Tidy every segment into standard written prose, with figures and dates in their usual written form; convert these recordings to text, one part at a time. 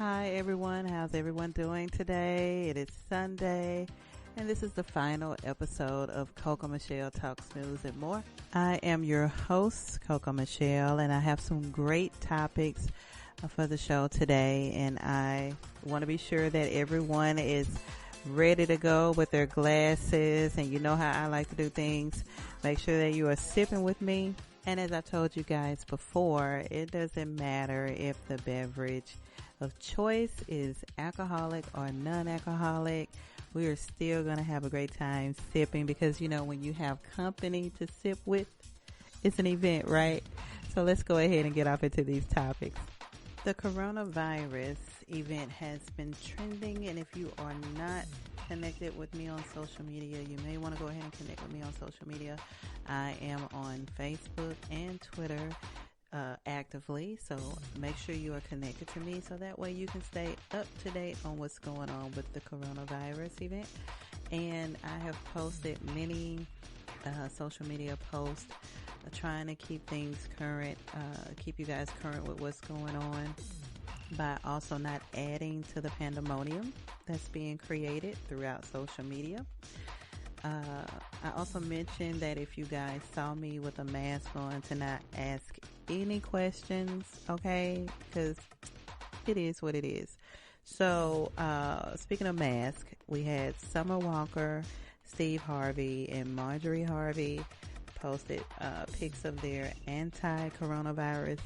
Hi everyone, how's everyone doing today? It is Sunday, and this is the final episode of CoCo Meshelle Talks News and More. I am your host, CoCo Meshelle, and I have some great topics for the show today, and I want to be sure that everyone is ready to go with their glasses, and you know how I like to do things. Make sure that you are sipping with me, and as I told you guys before, it doesn't matter if the beverage of choice is alcoholic or non-alcoholic. We are still going to have a great time sipping because, you know, when you have company to sip with, it's an event, right? So let's go ahead and get off into these topics. The coronavirus event has been trending, and if you are not connected with me on social media, you may want to go ahead and connect with me on social media. I am on Facebook and Twitter actively, so make sure you are connected to me so that way you can stay up to date on what's going on with the coronavirus event. And I have posted many social media posts trying to keep things current, keep you guys current with what's going on by also not adding to the pandemonium that's being created throughout social media. I also mentioned that if you guys saw me with a mask on, to not ask any questions, okay? Because it is what it is. So, speaking of masks, we had Summer Walker, Steve Harvey, and Marjorie Harvey posted pics of their anti-coronavirus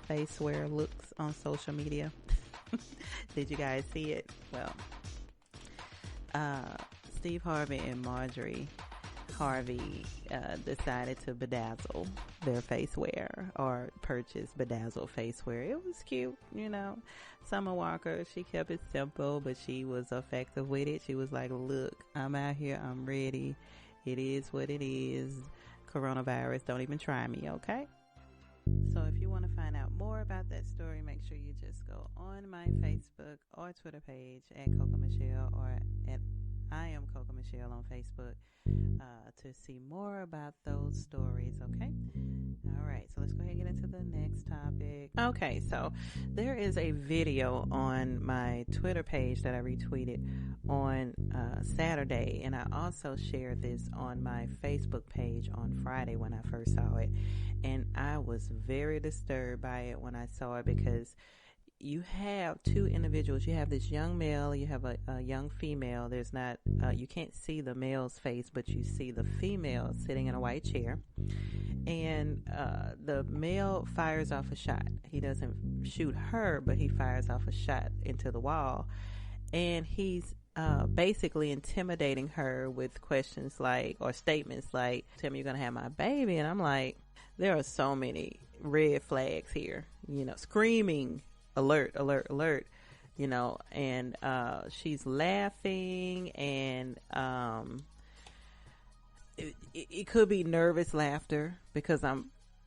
face wear looks on social media. Did you guys see it? Well, Steve Harvey and Marjorie Harvey decided to bedazzle their face wear, or purchase bedazzled face wear. It was cute, you know. Summer Walker, she kept it simple, but she was effective with it. She was like, look, I'm out here, I'm ready. It is what it is. Coronavirus, don't even try me, okay? So if you want to find out more about that story, make sure you just go on my Facebook or Twitter page at CoCo Meshelle, or at I am CoCo Meshelle on Facebook, to see more about those stories, okay? All right, so let's go ahead and get into the next topic. Okay, so there is a video on my Twitter page that I retweeted on Saturday, and I also shared this on my Facebook page on Friday when I first saw it, and I was very disturbed by it when I saw it because you have two individuals. You have this young male, you have a young female. There's not, you can't see the male's face, but you see the female sitting in a white chair. And the male fires off a shot. He doesn't shoot her, but he fires off a shot into the wall. And he's basically intimidating her with questions like, or statements like, tell me you're going to have my baby. And I'm like, there are so many red flags here, you know, screaming, alert, alert, alert, you know, and she's laughing, and it could be nervous laughter because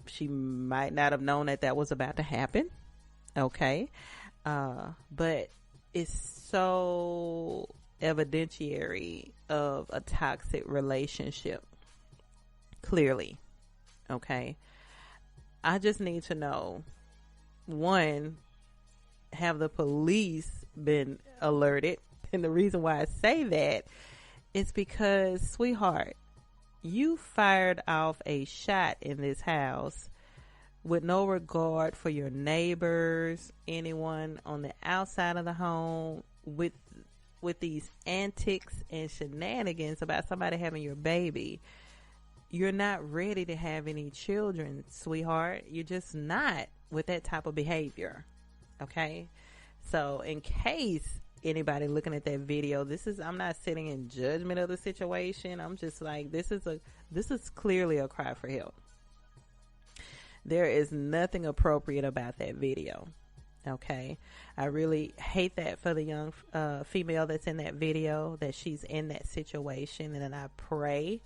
she might not have known that was about to happen, okay, but it's so evidentiary of a toxic relationship, clearly, okay. I just need to know, one, have the police been alerted? And the reason why I say that is because, sweetheart, you fired off a shot in this house with no regard for your neighbors, anyone on the outside of the home, with these antics and shenanigans about somebody having your baby. You're not ready to have any children, sweetheart. You're just not, with that type of behavior. Okay, so in case anybody looking at that video, I'm not sitting in judgment of the situation. I'm just like, this is clearly a cry for help. There is nothing appropriate about that video. Okay, I really hate that for the young female that's in that video, that she's in that situation, and then I pray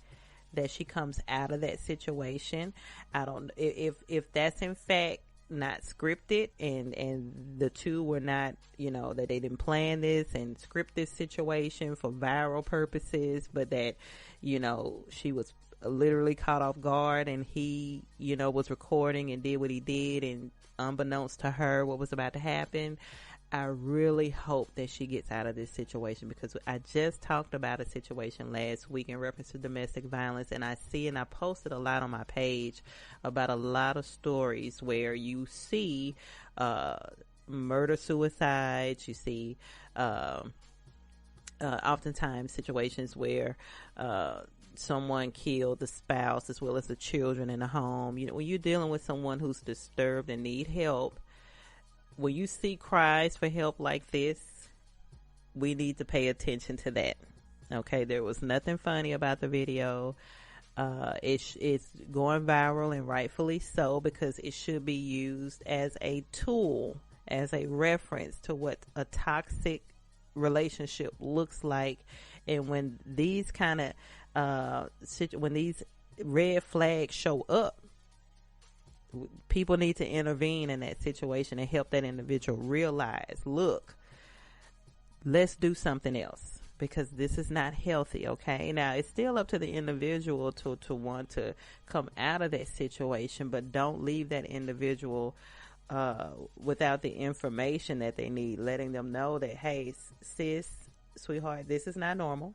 that she comes out of that situation. I don't, if that's in fact not scripted, and the two were not, you know, that they didn't plan this and script this situation for viral purposes, but that, you know, she was literally caught off guard, and he, you know, was recording and did what he did, and unbeknownst to her what was about to happen. I really hope that she gets out of this situation, because I just talked about a situation last week in reference to domestic violence, and I posted a lot on my page about a lot of stories where you see murder suicides, you see oftentimes situations where someone killed the spouse as well as the children in the home. You know, when you're dealing with someone who's disturbed and need help, when you see cries for help like this, we need to pay attention to that. Okay, there was nothing funny about the video. It's going viral, and rightfully so, because it should be used as a tool, as a reference to what a toxic relationship looks like. And when these kind of when these red flags show up, people need to intervene in that situation and help that individual realize, look, let's do something else, because this is not healthy. Okay, now it's still up to the individual to want to come out of that situation, but don't leave that individual without the information that they need, letting them know that, hey, sis, sweetheart, this is not normal,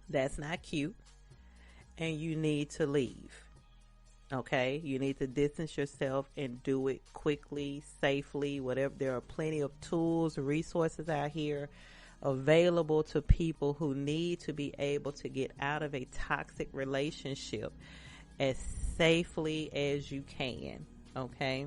that's not cute, and you need to leave. Okay, you need to distance yourself and do it quickly, safely, whatever. There are plenty of tools, resources out here available to people who need to be able to get out of a toxic relationship as safely as you can. Okay,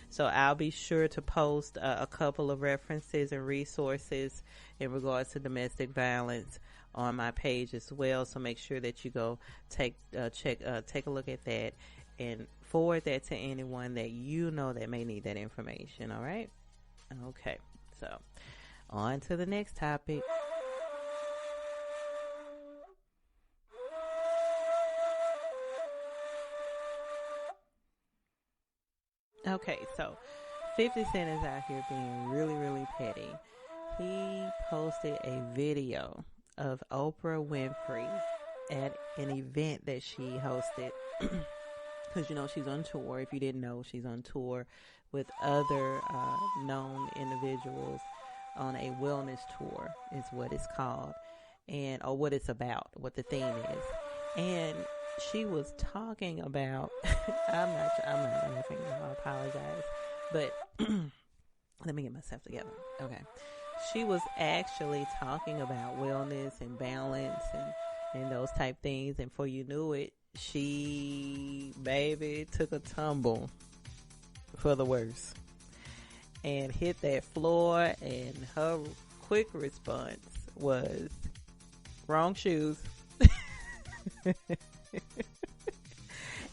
so I'll be sure to post a couple of references and resources in regards to domestic violence on my page as well. So make sure that you go take a look at that and forward that to anyone that you know that may need that information. All right. Okay. So on to the next topic. Okay. So 50 Cent is out here being really, really petty. He posted a video of Oprah Winfrey at an event that she hosted. Because, you know, she's on tour. If you didn't know, she's on tour with other known individuals on a wellness tour is what it's called, or what it's about, what the theme is. And she was talking about, I'm not laughing, I apologize, but let me get myself together. Okay. She was actually talking about wellness and balance and those type things. And before you knew it, she, baby, took a tumble for the worse and hit that floor, and her quick response was, wrong shoes.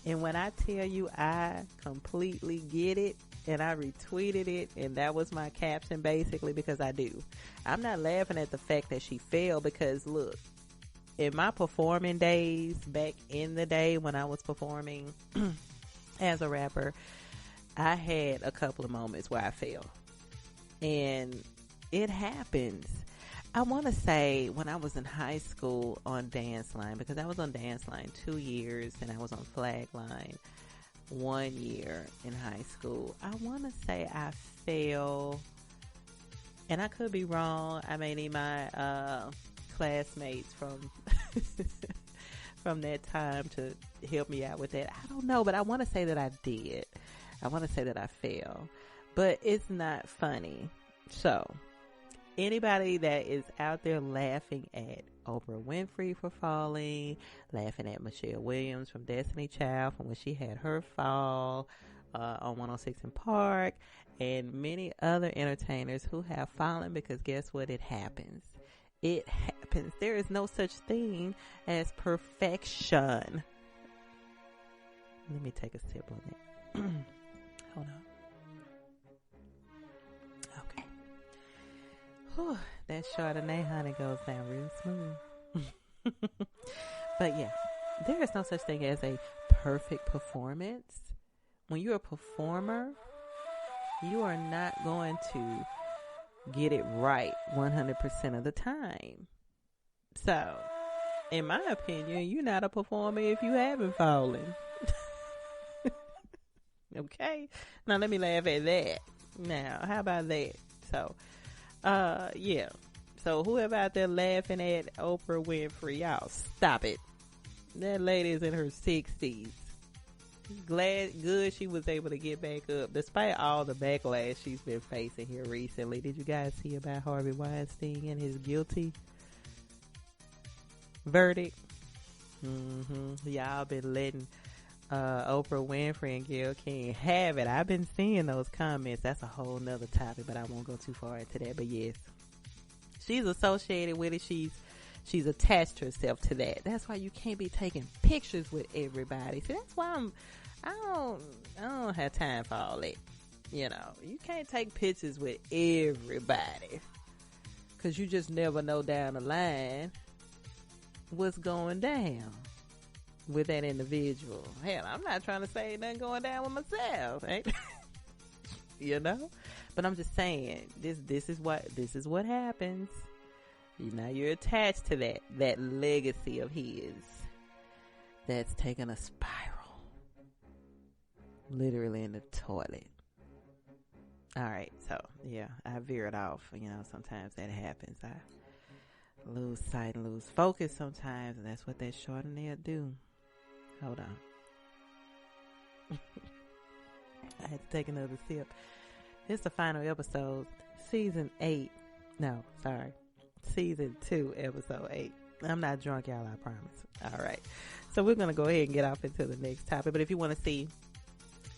And when I tell you I completely get it, and I retweeted it, and that was my caption basically, because I do. I'm not laughing at the fact that she fell, because look, in my performing days, back in the day when I was performing as a rapper, I had a couple of moments where I fell. And it happens. I want to say when I was in high school on Dance Line, because I was on Dance Line 2 years and I was on Flag Line 1 year in high school. I want to say I fell, and I could be wrong. I may need my classmates from that time to help me out with that. I don't know, but I want to say that I did. I want to say that I fell, but it's not funny. So anybody that is out there laughing at Oprah Winfrey for falling, laughing at Michelle Williams from Destiny Child from when she had her fall on 106 in Park, and many other entertainers who have fallen, because guess what? It happens. It happens. There is no such thing as perfection. Let me take a sip on it. Hold on. Okay. Whew, that Chardonnay, honey, goes down real smooth. But yeah, there is no such thing as a perfect performance. When you're a performer, you are not going to get it right 100% of the time. So, in my opinion, you're not a performer if you haven't fallen. Okay? Now, let me laugh at that. Now, how about that? So, yeah. So whoever out there laughing at Oprah Winfrey, y'all stop it. That lady is in her 60s. Good she was able to get back up despite all the backlash she's been facing here recently. Did you guys see about Harvey Weinstein and his guilty verdict? Y'all been letting Oprah Winfrey and Gayle King have it. I've been seeing those comments. That's a whole nother topic, but I won't go too far into that. But yes, she's associated with it. She's attached herself to that. That's why you can't be taking pictures with everybody. See, that's why I don't have time for all that. You know, you can't take pictures with everybody, because you just never know down the line what's going down with that individual. Hell, I'm not trying to say nothing going down with myself, ain't you know? But I'm just saying, this is what happens. Now you're attached to that legacy of his that's taking a spiral, literally in the toilet. All right, so yeah, I veered off. You know, sometimes that happens. I lose sight and lose focus sometimes, and that's what that Chardonnay do. Hold on. I had to take another sip. It's the final episode, season 8. No, sorry. Season 2, episode 8. I'm not drunk, y'all, I promise. All right. So we're going to go ahead and get off into the next topic. But if you want to see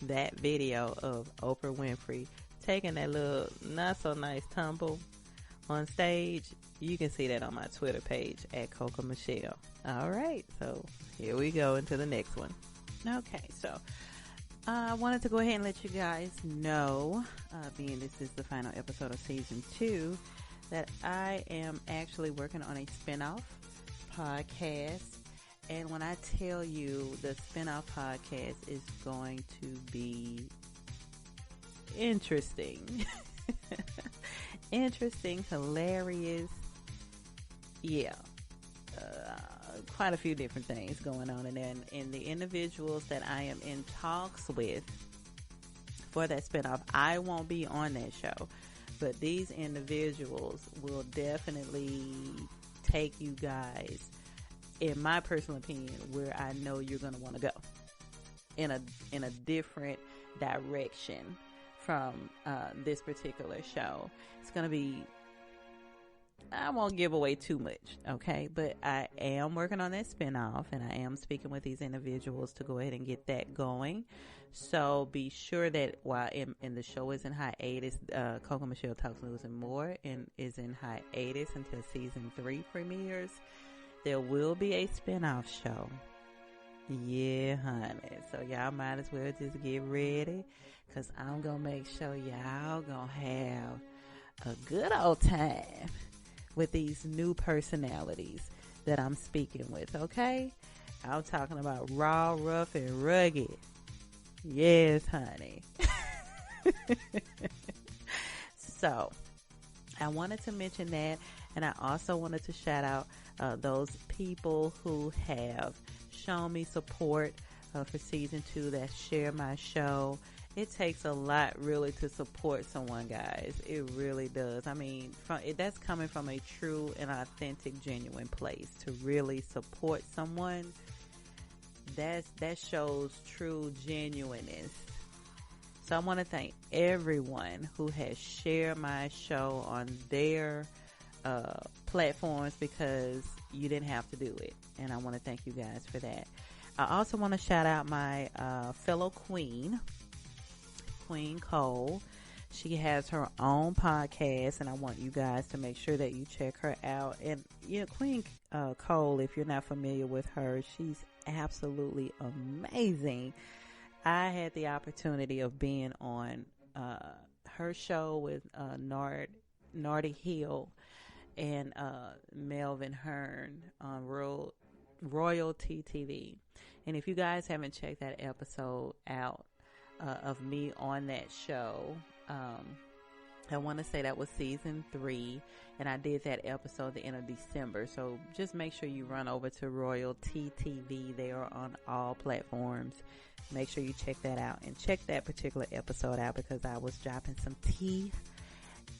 that video of Oprah Winfrey taking that little not so nice tumble on stage, you can see that on my Twitter page at CoCo Meshelle. All right. So here we go into the next one. Okay. So I wanted to go ahead and let you guys know, being this is the final episode of season 2, that I am actually working on a Spinoff Podcast. And when I tell you the Spinoff Podcast is going to be interesting, interesting, hilarious, yeah, quite a few different things going on. And then in the individuals that I am in talks with for that spinoff, I won't be on that show, but these individuals will definitely take you guys, in my personal opinion, where I know you're going to want to go in a different direction from this particular show. It's going to be, I won't give away too much, okay? But I am working on that spinoff, and I am speaking with these individuals to go ahead and get that going. So be sure that while in the show is in hiatus, CoCo Meshelle Talks News and More, and is in hiatus until season 3 premieres, there will be a spinoff show. Yeah, honey. So y'all might as well just get ready, because I'm going to make sure y'all going to have a good old time with these new personalities that I'm speaking with, okay? I'm talking about raw, rough, and rugged. Yes, honey. So, I wanted to mention that, and I also wanted to shout out those people who have shown me support for season 2 that share my show. It takes a lot really to support someone, guys. It really does. I mean, that's coming from a true and authentic, genuine place. To really support someone, that shows true genuineness. So I want to thank everyone who has shared my show on their platforms, because you didn't have to do it. And I want to thank you guys for that. I also want to shout out my fellow queen, Queen Cole. She has her own podcast, and I want you guys to make sure that you check her out. And Queen Cole, if you're not familiar with her, she's absolutely amazing. I had the opportunity of being on her show with Nardi Hill and Melvin Hearn on Royalty TV. And if you guys haven't checked that episode out of me on that show, I want to say that was season 3, and I did that episode the end of December. So just make sure you run over to Royalty TV. They are on all platforms. Make sure you check that out, and check that particular episode out, because I was dropping some tea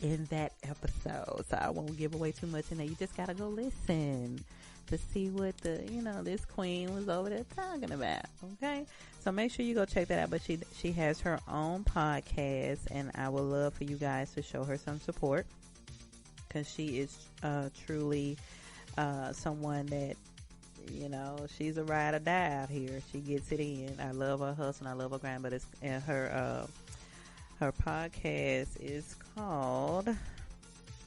in that episode. So I won't give away too much in there. You just got to go listen to see what this queen was over there talking about. Okay. So make sure you go check that out. But she has her own podcast, and I would love for you guys to show her some support, because she is truly someone that, she's a ride or die out here. She gets it in. I love her hustle. I love her grind. But her podcast is called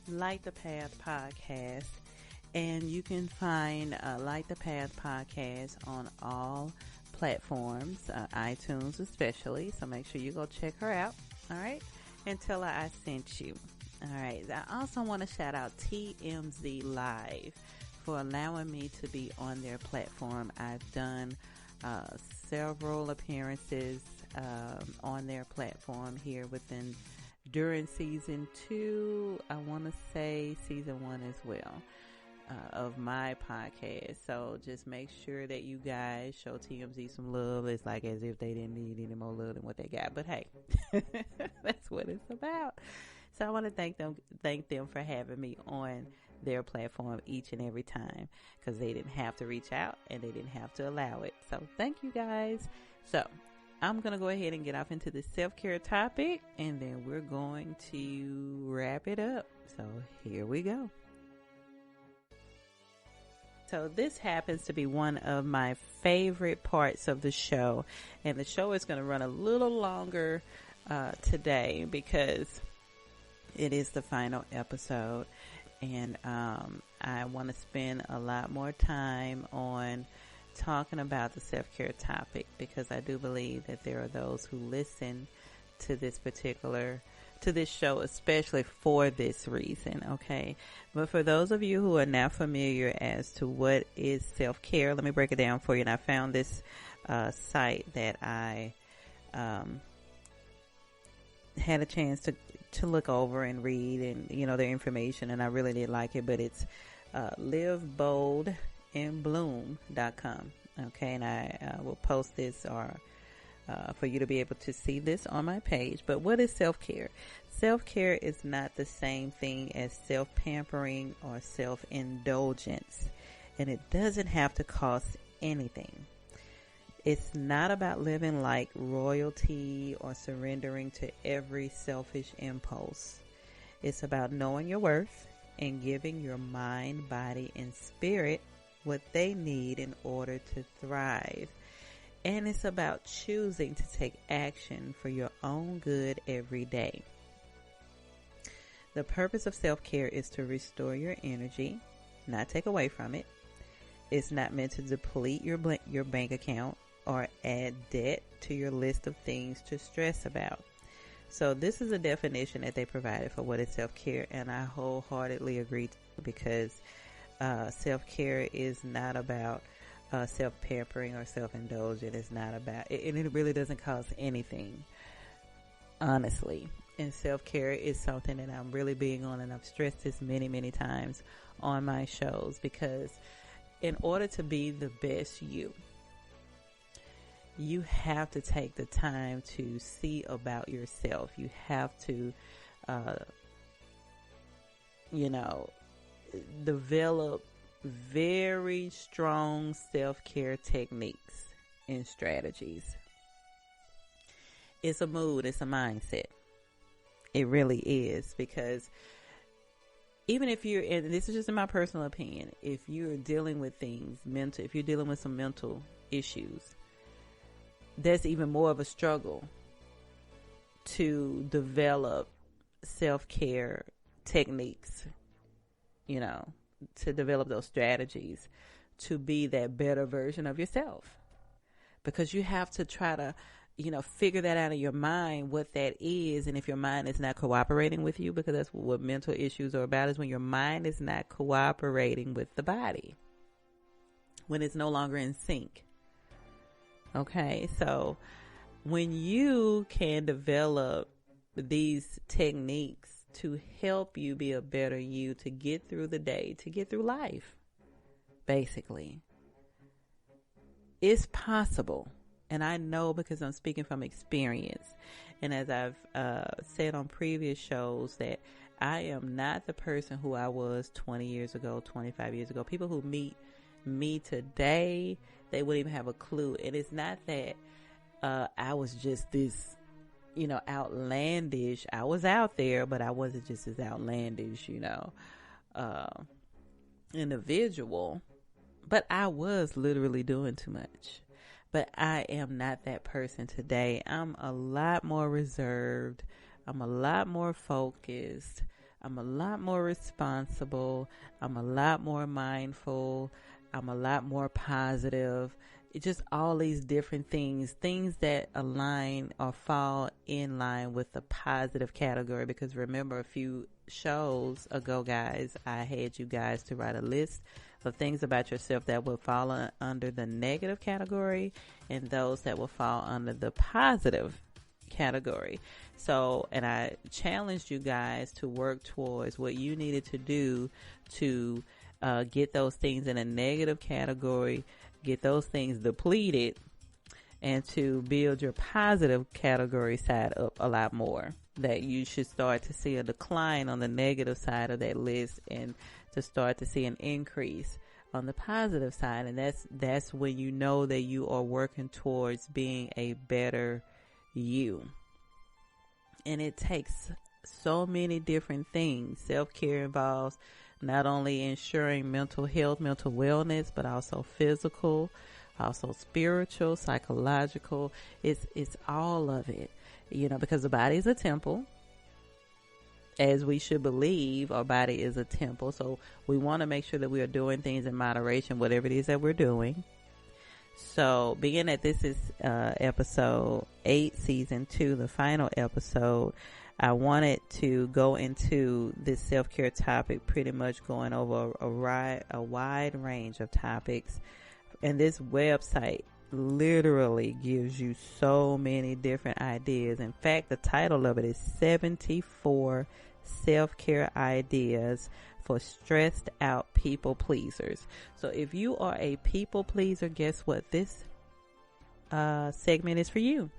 Light the Path Podcast. And you can find Light the Path Podcast on all platforms, iTunes especially. So make sure you go check her out. All right. And tell her I sent you. All right. I also want to shout out TMZ Live for allowing me to be on their platform. I've done several appearances on their platform here during season 2. I want to say season 1 as well of my podcast. So just make sure that you guys show TMZ some love. It's like as if they didn't need any more love than what they got. But hey, that's what it's about. So I want to thank them for having me on their platform each and every time, because they didn't have to reach out and they didn't have to allow it. So thank you guys. So I'm going to go ahead and get off into the self-care topic, and then we're going to wrap it up. So here we go. So this happens to be one of my favorite parts of the show, and the show is going to run a little longer today because it is the final episode, and I want to spend a lot more time on talking about the self-care topic, because I do believe that there are those who listen to this show, especially for this reason. Okay. But for those of you who are not familiar as to what is self-care, let me break it down for you. And I found this site that I had a chance to look over and read, and their information, and I really did like it. But it's liveboldandbloom.com. Okay, and I will post this for you to be able to see this on my page. But what is self-care? Self-care is not the same thing as self-pampering or self-indulgence, and it doesn't have to cost anything. It's not about living like royalty or surrendering to every selfish impulse. It's about knowing your worth and giving your mind, body, and spirit what they need in order to thrive. And it's about choosing to take action for your own good every day. The purpose of self-care is to restore your energy, not take away from it. It's not meant to deplete your bank account or add debt to your list of things to stress about. So this is a definition that they provided for what is self-care, and I wholeheartedly agree, because self-care is not about self-pampering or self-indulgent. It's not about it, and it really doesn't cost anything, honestly. And self-care is something that I'm really big on, and I've stressed this many, many times on my shows, because in order to be the best you have to take the time to see about yourself. You have to, develop very strong self-care techniques and strategies. It's a mood. It's a mindset. It really is, because even if you're, and this is just in my personal opinion, if you're dealing with things if you're dealing with some mental issues, that's even more of a struggle to develop self-care techniques, to develop those strategies to be that better version of yourself, because you have to try to figure that out in your mind, what that is. And if your mind is not cooperating with you, because that's what mental issues are about, is when your mind is not cooperating with the body, when it's no longer in sync. Okay, so when you can develop these techniques to help you be a better you, to get through the day, to get through life, basically, it's possible. And I know, because I'm speaking from experience. And as I've said on previous shows, that I am not the person who I was 20 years ago, 25 years ago. People who meet me today, they wouldn't even have a clue. And it's not that I was just this, outlandish. I was out there, but I wasn't just as outlandish, individual. But I was literally doing too much. But I am not that person today. I'm a lot more reserved. I'm a lot more focused. I'm a lot more responsible. I'm a lot more mindful. I'm a lot more positive. It's just all these different things that align or fall in line with the positive category. Because remember, a few shows ago, guys, I had you guys to write a list of things about yourself that will fall under the negative category and those that will fall under the positive category. So, and I challenged you guys to work towards what you needed to do to get those things in a negative category, get those things depleted, and to build your positive category side up a lot more. That you should start to see a decline on the negative side of that list and to start to see an increase on the positive side. And that's when you know that you are working towards being a better you. And it takes so many different things. Self-care involves not only ensuring mental health, mental wellness, but also physical, also spiritual, psychological. It's all of it, because the body is a temple. As we should believe, our body is a temple. So we want to make sure that we are doing things in moderation, whatever it is that we're doing. So being that this is episode 8, season 2, the final episode, I wanted to go into this self-care topic, pretty much going over a wide range of topics. And this website literally gives you so many different ideas. In fact, the title of it is 74 Self-Care Ideas for Stressed Out People Pleasers. So if you are a people pleaser, guess what? This segment is for you.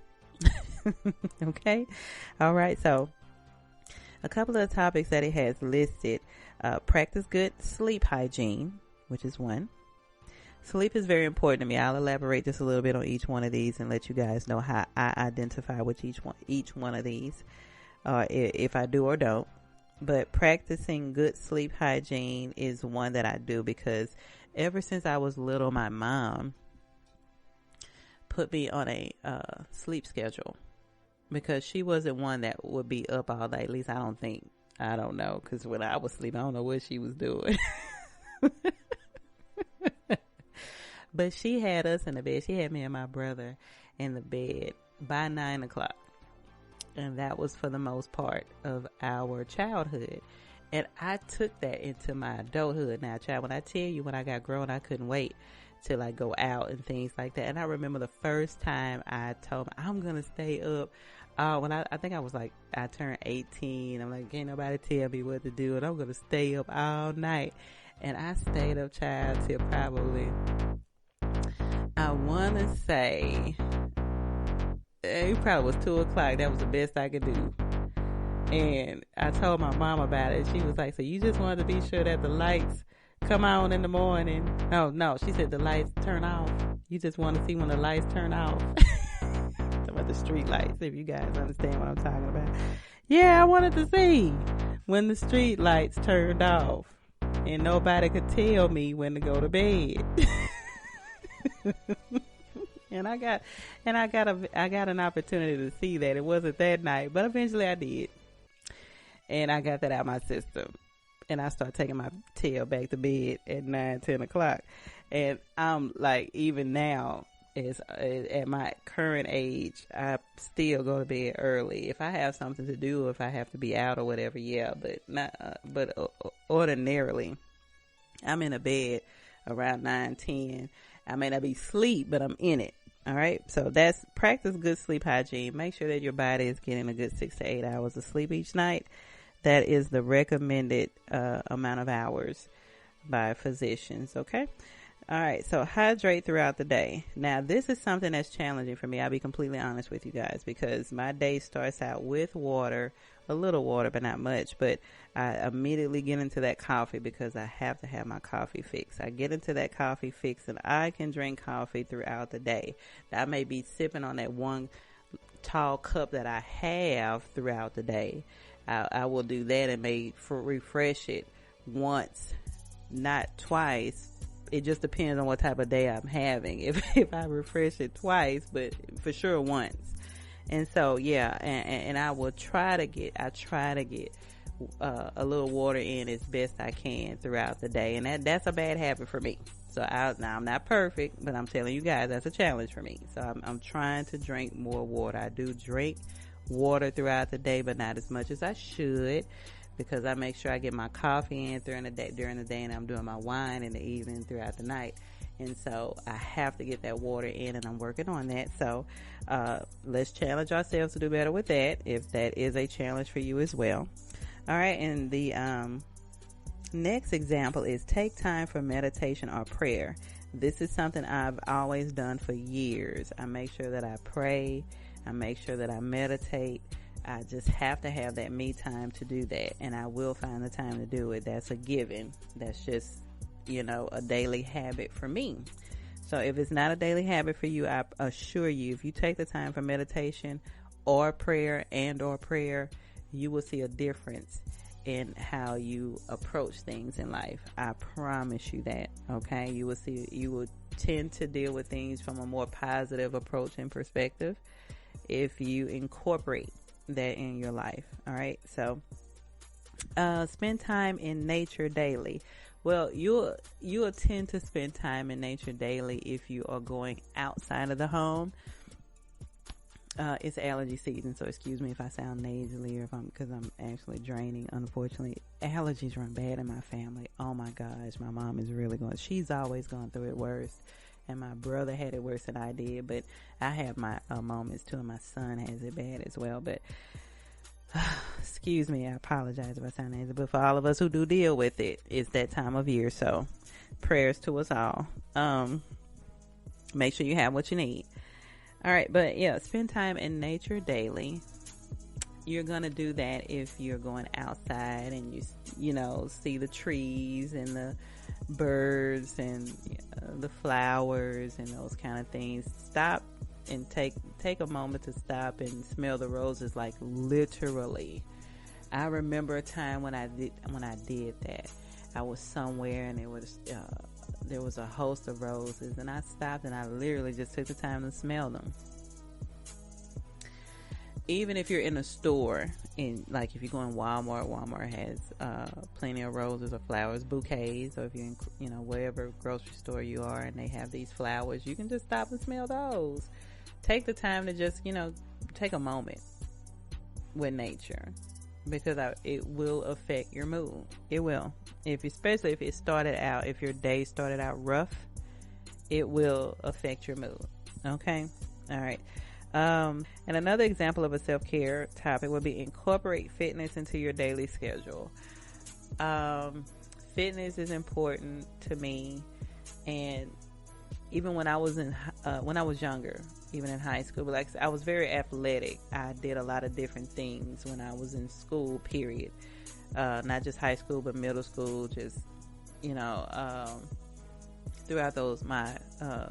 Okay. All right. So a couple of the topics that it has listed, practice good sleep hygiene, which is one. Sleep is very important to me. I'll elaborate just a little bit on each one of these and let you guys know how I identify with each one of these, if I do or don't. But practicing good sleep hygiene is one that I do because ever since I was little, my mom put me on a sleep schedule because she wasn't one that would be up all night. At least I don't know, because when I was sleeping, I don't know what she was doing. But she had us in the bed. She had me and my brother in the bed by 9 o'clock. And that was for the most part of our childhood. And I took that into my adulthood. Now, child, when I tell you, when I got grown, I couldn't wait till I go out and things like that. And I remember the first time I told me, I'm going to stay up. When I think I turned 18. I'm like, can't nobody tell me what to do. And I'm going to stay up all night. And I stayed up, child, till probably, I want to say, it probably was 2 o'clock. That was the best I could do. And I told my mom about it. She was like, so you just wanted to be sure that the lights come on in the morning? No. She said the lights turn off. You just want to see when the lights turn off. About the street lights, if you guys understand what I'm talking about. Yeah, I wanted to see when the street lights turned off. And nobody could tell me when to go to bed. And I got an opportunity to see that. It wasn't that night, but eventually I did. And I got that out of my system. And I started taking my tail back to bed at 9, 10 o'clock. And I'm like, even now, at my current age, I still go to bed early. If I have something to do, if I have to be out or whatever, yeah. But ordinarily, I'm in a bed around 9, 10. I may not be asleep, but I'm in it. All right. So that's practice good sleep hygiene. Make sure that your body is getting a good 6 to 8 hours of sleep each night. That is the recommended amount of hours by physicians. Okay. All right. So hydrate throughout the day. Now, this is something that's challenging for me. I'll be completely honest with you guys, because my day starts out with water, a little water, but not much. But I immediately get into that coffee because I have to have my coffee fix. I get into that coffee fix and I can drink coffee throughout the day. I may be sipping on that one tall cup that I have throughout the day. I will do that and may refresh it once, not twice. It just depends on what type of day I'm having. If I refresh it twice, but for sure once. And so, yeah, and I will try to get a little water in as best I can throughout the day. And that's a bad habit for me. So now I'm not perfect, but I'm telling you guys, that's a challenge for me. So I'm trying to drink more water. I do drink water throughout the day, but not as much as I should, because I make sure I get my coffee in during the day, and I'm doing my wine in the evening throughout the night. And so I have to get that water in, and I'm working on that. So let's challenge ourselves to do better with that, if that is a challenge for you as well. All right, and the next example is take time for meditation or prayer. This is something I've always done for years. I make sure that I pray. I make sure that I meditate. I just have to have that me time to do that, and I will find the time to do it. That's a given. That's just, a daily habit for me. So if it's not a daily habit for you, I assure you, if you take the time for meditation or prayer, you will see a difference in how you approach things in life. I promise you that. Okay, you will tend to deal with things from a more positive approach and perspective if you incorporate that in your life. All right, so spend time in nature daily. Well, you'll tend to spend time in nature daily if you are going outside of the home. It's allergy season, so excuse me if I sound nasally or because I'm actually draining. Unfortunately, allergies run bad in my family. Oh my gosh, my mom is really she's always gone through it worse. And my brother had it worse than I did, but I have my moments too, and my son has it bad as well. But excuse me, I apologize if I sound nasty, but for all of us who do deal with it, it's that time of year. So prayers to us all. Make sure you have what you need. All right, but yeah, spend time in nature daily. You're going to do that if you're going outside and you see the trees and the birds and the flowers and those kind of things. Stop and take a moment to stop and smell the roses, like literally. I remember a time when I did that. I was somewhere and there was a host of roses, and I stopped and I literally just took the time to smell them. Even if you're in a store, like if you go in Walmart has plenty of roses or flowers, bouquets, or if you're in, wherever grocery store you are and they have these flowers, you can just stop and smell those. Take the time to just, take a moment with nature, because it will affect your mood. It will. Especially if your day started out rough, it will affect your mood. Okay? All right. And another example of a self-care topic would be incorporate fitness into your daily schedule. Fitness is important to me, and even when I was younger, even in high school, but like I was very athletic. I did a lot of different things when I was in school, period. Not just high school, but middle school, just, throughout my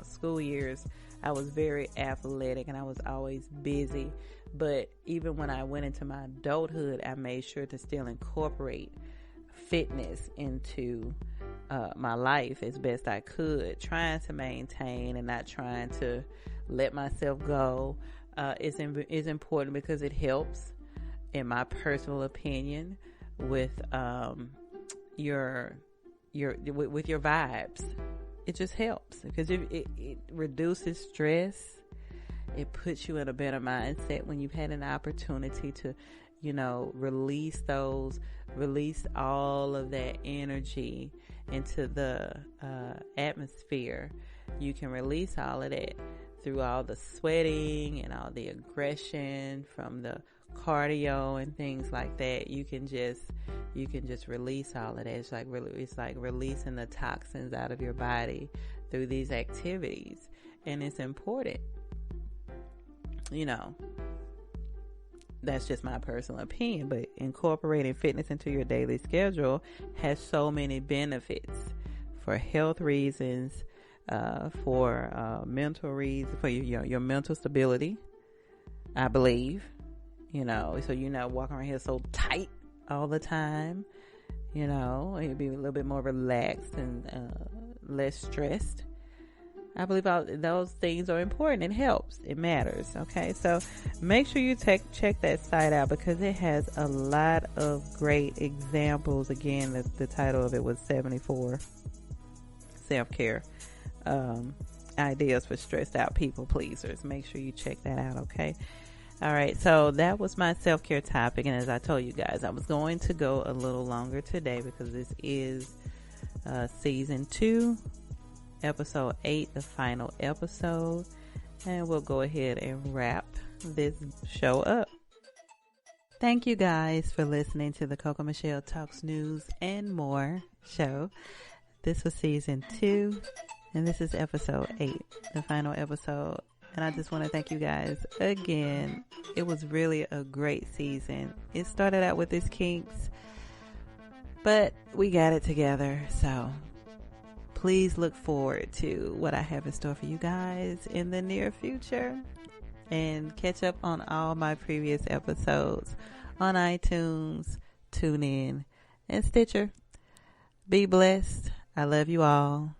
school years, I was very athletic and I was always busy. But even when I went into my adulthood, I made sure to still incorporate fitness into my life as best I could, trying to maintain and not trying to let myself go. Is important because it helps, in my personal opinion, with your vibes. It just helps because it reduces stress. It puts you in a better mindset when you've had an opportunity to, release all of that energy into the atmosphere. You can release all of that through all the sweating and all the aggression from the cardio and things like that. You can just release all of that. It's like releasing the toxins out of your body through these activities, and it's important. That's just my personal opinion, but incorporating fitness into your daily schedule has so many benefits for health reasons, for mental reasons, for your mental stability, I believe, so you're not walking around here so tight all the time, you'll be a little bit more relaxed and less stressed. I believe those things are important. It helps. It matters. Okay. So make sure you check that site out because it has a lot of great examples. Again, the title of it was 74 self-care ideas for stressed out people pleasers. Make sure you check that out. Okay. All right. So that was my self-care topic. And as I told you guys, I was going to go a little longer today because this is season 2. Episode 8, the final episode, and we'll go ahead and wrap this show up. Thank you guys for listening to the CoCo Meshelle Talks News and More show. This was season 2, and this is episode 8, the final episode. And I just want to thank you guys again. It was really a great season. It started out with its kinks, but we got it together. So please look forward to what I have in store for you guys in the near future, and catch up on all my previous episodes on iTunes, TuneIn, and Stitcher. Be blessed. I love you all,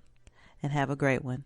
and have a great one.